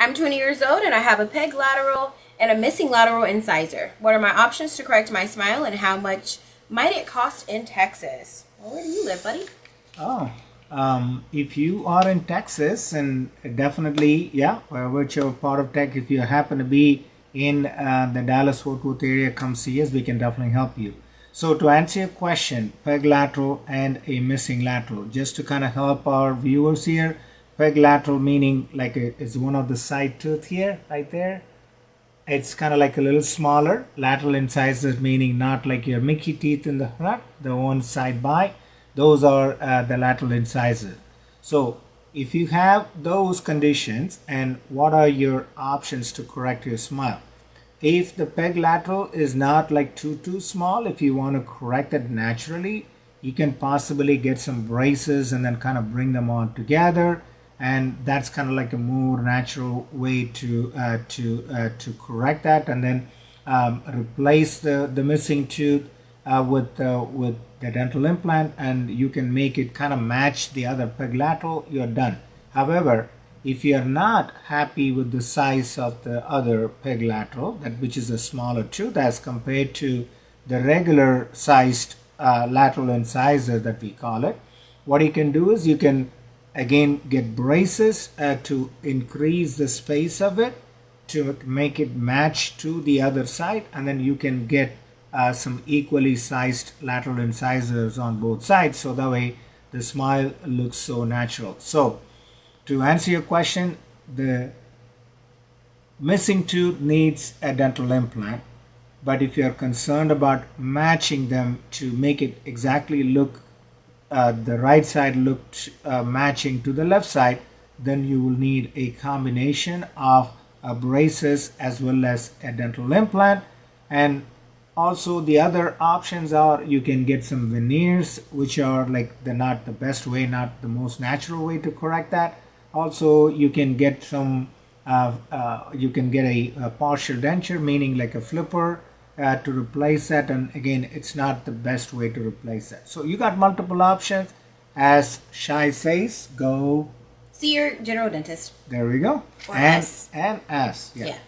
I'm 20 years old and I have a peg lateral and a missing lateral incisor. What are my options to correct my smile and how much might it cost in Texas? Well, where do you live, buddy? Oh, if you are in Texas, and definitely, yeah, whichever part of Texas, if you happen to be in the Dallas-Fort Worth area, come see us. We can definitely help you. So to answer your question, peg lateral and a missing lateral, just to kind of help our viewers here, peg lateral meaning like it's one of the side tooth here, right there. It's kind of like a little smaller. Lateral incisors meaning not like your Mickey teeth in the front, the one side by. Those are the lateral incisors. So if you have those conditions, and what are your options to correct your smile? If the peg lateral is not like too small, if you want to correct it naturally, you can possibly get some braces and then kind of bring them on together, and that's kind of like a more natural way to correct that, and then replace the missing tooth with the dental implant, and you can make it kind of match the other peg lateral. You're done. However, if you're not happy with the size of the other peg lateral, that which is a smaller tooth as compared to the regular sized lateral incisor that we call it, what you can do is you can again get braces to increase the space of it to make it match to the other side, and then you can get some equally sized lateral incisors on both sides, so that way the smile looks so natural. So to answer your question, the missing tooth needs a dental implant, but if you're concerned about matching them to make it exactly look the right side look matching to the left side, then you will need a combination of braces as well as a dental implant. And also the other options are you can get some veneers, which are like not the best way, not the most natural way to correct that. Also you can get some you can get a partial denture, meaning like a flipper to replace that, and again it's not the best way to replace that. So you got multiple options. As Shai says, go See your general dentist. there we go. Or And us. and us, yeah. Yeah.